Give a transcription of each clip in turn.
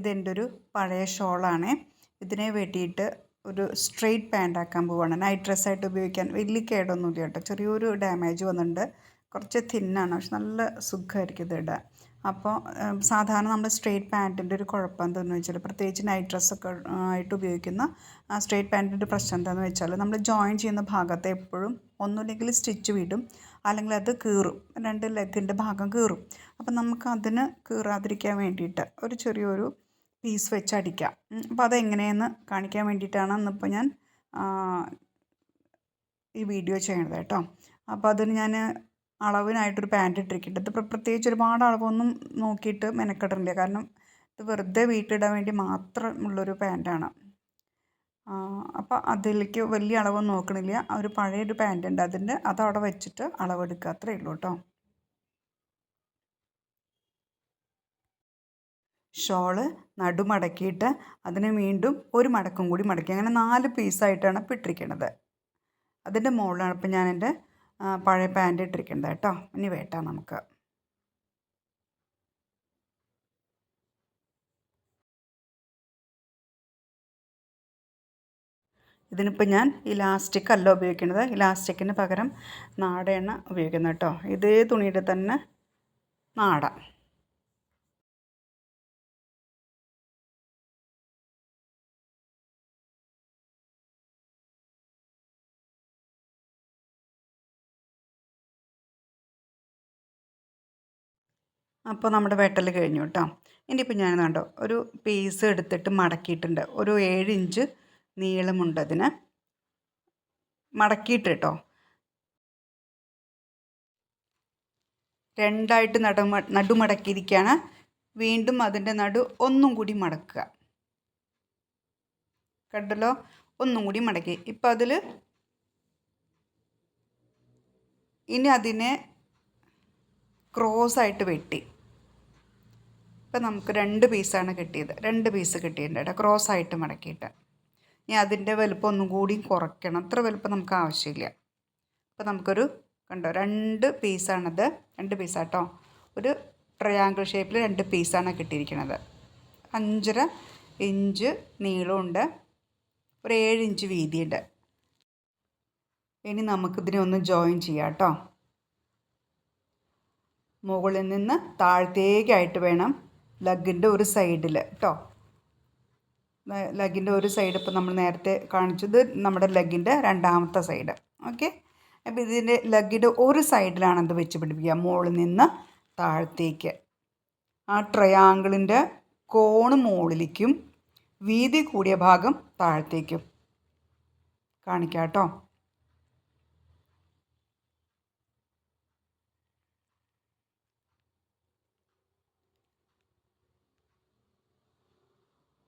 ഇതെൻ്റെ ഒരു പഴയ ഷോളാണ്. ഇതിനെ വെട്ടിയിട്ട് ഒരു സ്ട്രെയിറ്റ് പാൻ്റ് ആക്കാൻ പോവുകയാണ്. നൈറ്റ് ഡ്രസ്സായിട്ട് ഉപയോഗിക്കാൻ വലിയ കേടൊന്നുമില്ല കേട്ടോ. ചെറിയൊരു ഡാമേജ് വന്നിട്ടുണ്ട്. കുറച്ച് തിന്നാണ്, പക്ഷെ നല്ല സുഖമായിരിക്കും ഇത് ഇടാൻ. അപ്പോൾ സാധാരണ നമ്മൾ സ്ട്രെയിറ്റ് പാൻറ്റിൻ്റെ ഒരു കുഴപ്പം എന്താണെന്ന് വെച്ചാൽ, പ്രത്യേകിച്ച് നൈറ്റ് ഡ്രസ്സൊക്കെ ആയിട്ട് ഉപയോഗിക്കുന്ന സ്ട്രെയിറ്റ് പാൻറ്റിൻ്റെ പ്രശ്നം എന്താണെന്ന് വെച്ചാൽ, നമ്മൾ ജോയിൻ ചെയ്യുന്ന ഭാഗത്ത് എപ്പോഴും ഒന്നുമില്ലെങ്കിൽ സ്റ്റിച്ച് വിടും, അല്ലെങ്കിൽ അത് കീറും, രണ്ട് ലെഗിൻ്റെ ഭാഗം കീറും. അപ്പം നമുക്ക് അതിന് കീറാതിരിക്കാൻ വേണ്ടിയിട്ട് ഒരു ചെറിയൊരു പീസ് വെച്ച് അടിക്കാം. അപ്പോൾ അതെങ്ങനെയെന്ന് കാണിക്കാൻ വേണ്ടിയിട്ടാണ് ഇന്നിപ്പോൾ ഞാൻ ഈ വീഡിയോ ചെയ്യണത് കേട്ടോ. അപ്പോൾ അതിന് ഞാൻ അളവിനായിട്ടൊരു പാൻറ്റ് ഇട്ടിരിക്കുന്നുണ്ട്. ഇത് പ്രത്യേകിച്ച് ഒരുപാട് അളവൊന്നും നോക്കിയിട്ട് മെനക്കെടില്ല, കാരണം ഇത് വെറുതെ വീട്ടിലിടാൻ വേണ്ടി മാത്രമുള്ളൊരു പാൻറ്റാണ്. അപ്പോൾ അതിലേക്ക് വലിയ അളവൊന്നും നോക്കണില്ല. ഒരു പഴയൊരു പാൻറ്റ് ഉണ്ട്, അതവിടെ വെച്ചിട്ട് അളവെടുക്കുക, അത്രയേ ഉള്ളൂ കേട്ടോ. ഷോള് നടുമടക്കിയിട്ട് അതിനെ വീണ്ടും ഒരു മടക്കും കൂടി മടക്കി, അങ്ങനെ 4 പീസായിട്ടാണ് ഇപ്പോൾ ഇട്ടിരിക്കുന്നത്. അതിൻ്റെ മുകളിലാണ് ഇപ്പം ഞാൻ എൻ്റെ പഴയ പാൻറ്റ് ഇട്ടിരിക്കുന്നത് കേട്ടോ. ഇനി വെട്ടാം നമുക്ക്. ഇതിനിപ്പോൾ ഞാൻ ഇലാസ്റ്റിക് അല്ല ഉപയോഗിക്കുന്നത്, ഇലാസ്റ്റിക്കിന് പകരം നാടയാണ് ഉപയോഗിക്കുന്നത് കേട്ടോ. ഇതേ തുണിയുടെ തന്നെ നാട. അപ്പോൾ നമ്മുടെ വെട്ടൽ കഴിഞ്ഞു കേട്ടോ. ഇനിയിപ്പോൾ ഞാൻ കണ്ടോ ഒരു പീസ് എടുത്തിട്ട് മടക്കിയിട്ടുണ്ട്. ഒരു 7 ഇഞ്ച് നീളമുണ്ട് അതിന്. മടക്കിയിട്ട് കേട്ടോ, രണ്ടായിട്ട് നടുമടക്കിയിരിക്കുകയാണ്. വീണ്ടും അതിൻ്റെ ഒന്നും കൂടി മടക്കുക. കണ്ടല്ലോ, ഒന്നും കൂടി മടക്കി. ഇപ്പം ഇനി അതിനെ ക്രോസായിട്ട് വെട്ടി. ഇപ്പം നമുക്ക് 2 പീസാണ് കിട്ടിയത്. 2 പീസ് കിട്ടിയിട്ടുണ്ട് കേട്ടോ, ക്രോസായിട്ട് മടക്കിയിട്ട്. ഇനി അതിൻ്റെ വലുപ്പം ഒന്നും കൂടി കുറയ്ക്കണം. അത്ര വലുപ്പം നമുക്ക് ആവശ്യമില്ല. അപ്പോൾ നമുക്കൊരു കണ്ടോ 2 പീസാണത്. 2 പീസാട്ടോ. ഒരു ട്രയാങ്കിൾ ഷേപ്പിൽ 2 പീസാണ് കിട്ടിയിരിക്കുന്നത്. 5.5 ഇഞ്ച് നീളമുണ്ട്, ഒരു 7 ഇഞ്ച് വീതിയുണ്ട്. ഇനി നമുക്കിതിനെ ഒന്ന് ജോയിൻ ചെയ്യാം കേട്ടോ. മുകളിൽ നിന്ന് താഴത്തേക്കായിട്ട് വേണം ലഗിൻ്റെ ഒരു സൈഡിൽ കേട്ടോ. ലഗിൻ്റെ ഒരു സൈഡ് ഇപ്പോൾ നമ്മൾ നേരത്തെ കാണിച്ചത് നമ്മുടെ ലഗിൻ്റെ രണ്ടാമത്തെ സൈഡ്. ഓക്കെ, അപ്പോൾ ഇതിൻ്റെ ലഗിൻ്റെ ഒരു സൈഡിലാണ് അത് വെച്ച് പിടിപ്പിക്കുക, മുകളിൽ നിന്ന് താഴത്തേക്ക്. ആ ട്രയാങ്കിളിൻ്റെ കോണ് മുകളിലേക്കും വീതി കൂടിയ ഭാഗം താഴത്തേക്കും കാണിക്കാം കേട്ടോ.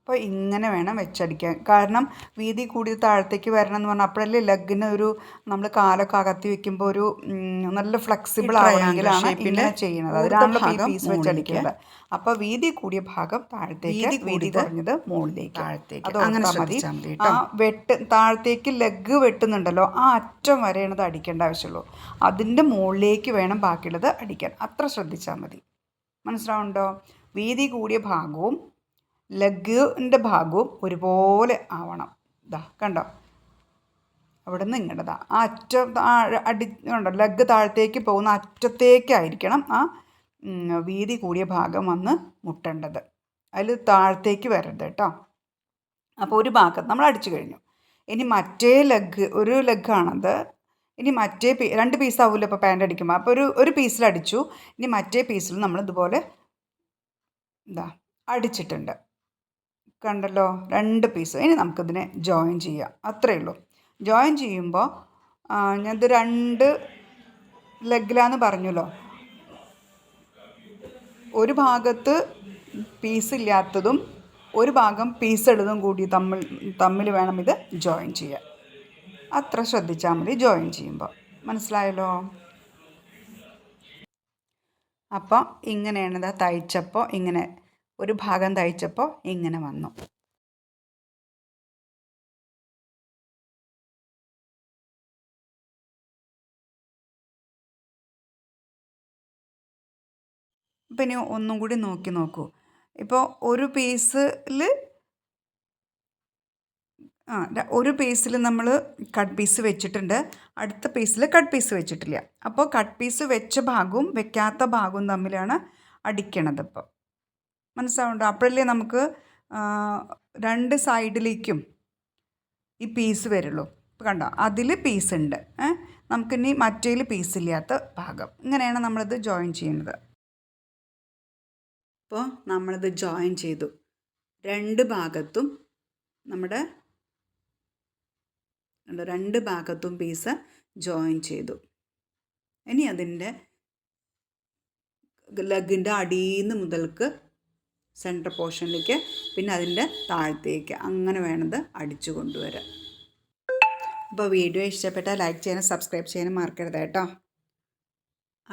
അപ്പോൾ ഇങ്ങനെ വേണം വെച്ചടിക്കാൻ. കാരണം വീതി കൂടി താഴത്തേക്ക് വരണം എന്ന് പറഞ്ഞാൽ അപ്പോഴല്ലേ ലഗിന് ഒരു നമ്മൾ കാലൊക്കെ അകത്തി വെക്കുമ്പോൾ ഒരു നല്ല ഫ്ലെക്സിബിൾ ആണെങ്കിലാണ് ഇങ്ങനെ ചെയ്യുന്നത്. അതിനാണല്ലോ പീസ് വെച്ചടിക്കുന്നത്. അപ്പോൾ വീതി കൂടിയ ഭാഗം താഴത്തേക്ക്, വീതി കുറഞ്ഞത് മുകളിലേക്ക്, താഴത്തേക്ക്. അങ്ങനെ ശ്രദ്ധിച്ചാൽ മതി. താഴത്തേക്ക് ലെഗ് വെട്ടുന്നുണ്ടല്ലോ, ആ അറ്റം വരെയാണത് അടിക്കേണ്ട ആവശ്യമുള്ളൂ. അതിൻ്റെ മുകളിലേക്ക് വേണം ബാക്കിയുള്ളത് അടിക്കാൻ. അത്ര ശ്രദ്ധിച്ചാൽ മതി. മനസ്സിലാവുന്നുണ്ടോ? വീതി കൂടിയ ഭാഗവും ലെഗിൻ്റെ ഭാഗവും ഒരുപോലെ ആവണം. ഇതാ കണ്ടോ, അവിടെ നിന്ന് ഇങ്ങോട്ടതാ ആ അറ്റം കണ്ടോ, ലെഗ് താഴത്തേക്ക് പോകുന്ന അറ്റത്തേക്കായിരിക്കണം ആ വീതി കൂടിയ ഭാഗം വന്ന് മുട്ടേണ്ടത്. അതിൽ താഴത്തേക്ക് വരരുത് കേട്ടോ. അപ്പോൾ ഒരു ഭാഗം നമ്മൾ അടിച്ചു കഴിഞ്ഞു. ഇനി മറ്റേ ഒരു ലെഗാണത്. ഇനി മറ്റേ 2 പീസാവില്ല ഇപ്പോൾ പാൻറ് അടിക്കുമ്പോൾ. അപ്പോൾ ഒരു പീസിലടിച്ചു. ഇനി മറ്റേ പീസിൽ നമ്മൾ ഇതുപോലെ ഇതാ അടിച്ചിട്ടുണ്ട്. കണ്ടല്ലോ, 2 പീസ്. ഇനി നമുക്കിതിനെ ജോയിൻ ചെയ്യാം, അത്രയേ ഉള്ളൂ. ജോയിൻ ചെയ്യുമ്പോൾ ഞാനിത് 2 ലെഗിലാന്ന് പറഞ്ഞല്ലോ, ഒരു ഭാഗത്ത് പീസില്ലാത്തതും ഒരു ഭാഗം പീസുള്ളതും കൂടി തമ്മിൽ വേണം ഇത് ജോയിൻ ചെയ്യാൻ. അത്ര ശ്രദ്ധിച്ചാൽ മതി ജോയിൻ ചെയ്യുമ്പോൾ. മനസ്സിലായല്ലോ? അപ്പോൾ ഇങ്ങനെയാണ് തയ്ച്ചപ്പോൾ ഇങ്ങനെ ഒരു ഭാഗം തയ്ച്ചപ്പോൾ ഇങ്ങനെ വന്നു. അപ്പം ഇനി ഒന്നും കൂടി നോക്കൂ. ഇപ്പോൾ ഒരു പീസിൽ ഒരു പീസിൽ നമ്മൾ കട്ട് പീസ് വെച്ചിട്ടുണ്ട്, അടുത്ത പീസിൽ കട്ട് പീസ് വെച്ചിട്ടില്ല. അപ്പോൾ കട്ട് പീസ് വെച്ച ഭാഗവും വെക്കാത്ത ഭാഗവും തമ്മിലാണ് അടിക്കണത്. ഇപ്പോൾ മനസ്സിലാവുന്നുണ്ടോ? അപ്പോഴല്ലേ നമുക്ക് രണ്ട് സൈഡിലേക്കും ഈ പീസ് വരുള്ളൂ. ഇപ്പോൾ കണ്ടോ, അതിൽ പീസ് ഉണ്ട്, നമുക്കിനി മറ്റേൽ പീസില്ലാത്ത ഭാഗം. ഇങ്ങനെയാണ് നമ്മളിത് ജോയിൻ ചെയ്യുന്നത്. ഇപ്പോൾ നമ്മളിത് ജോയിൻ ചെയ്തു. രണ്ട് ഭാഗത്തും നമ്മുടെ രണ്ട് ഭാഗത്തും പീസ് ജോയിൻ ചെയ്തു. ഇനി അതിൻ്റെ ലെഗിൻ്റെ അടിയിൽ നിന്ന് മുതൽക്ക് സെൻറ്റർ പോർഷനിലേക്ക്, പിന്നെ അതിൻ്റെ താഴത്തേക്ക്, അങ്ങനെ വേണത് അടിച്ചു കൊണ്ടുവരാം. അപ്പോൾ വീഡിയോ ഇഷ്ടപ്പെട്ടാൽ ലൈക്ക് ചെയ്യാനും സബ്സ്ക്രൈബ് ചെയ്യാനും മറക്കരുത് കേട്ടോ.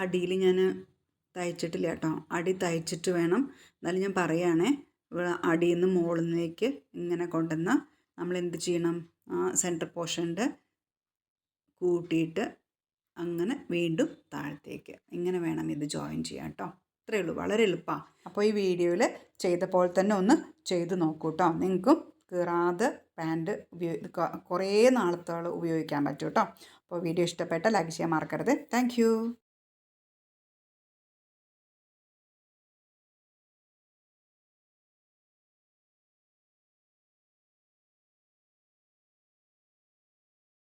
അടിയിൽ ഞാൻ തയ്ച്ചിട്ടില്ല കേട്ടോ, അടി തയ്ച്ചിട്ട് വേണം. എന്നാലും ഞാൻ പറയുകയാണേ, അടിയിൽ നിന്ന് മുകളിൽ നിന്നേക്ക് ഇങ്ങനെ കൊണ്ടുവന്ന് നമ്മൾ എന്ത് ചെയ്യണം, സെൻറ്റർ പോർഷൻ്റെ കൂട്ടിയിട്ട് അങ്ങനെ വീണ്ടും താഴത്തേക്ക്, ഇങ്ങനെ വേണം ഇത് ജോയിൻ ചെയ്യാൻ കേട്ടോ. ഇത്രയേ ഉള്ളൂ, വളരെ എളുപ്പമാണ്. അപ്പോൾ ഈ വീഡിയോയിൽ ചെയ്ത പോലെ തന്നെ ഒന്ന് ചെയ്ത് നോക്കൂ കേട്ടോ. നിങ്ങൾക്കും കീറാതെ പാൻറ്റ് കുറേ നാളത്തോളം ഉപയോഗിക്കാൻ പറ്റും കേട്ടോ. അപ്പോൾ വീഡിയോ ഇഷ്ടപ്പെട്ടാൽ ലൈക്ക് ചെയ്യാൻ മറക്കരുത്. താങ്ക്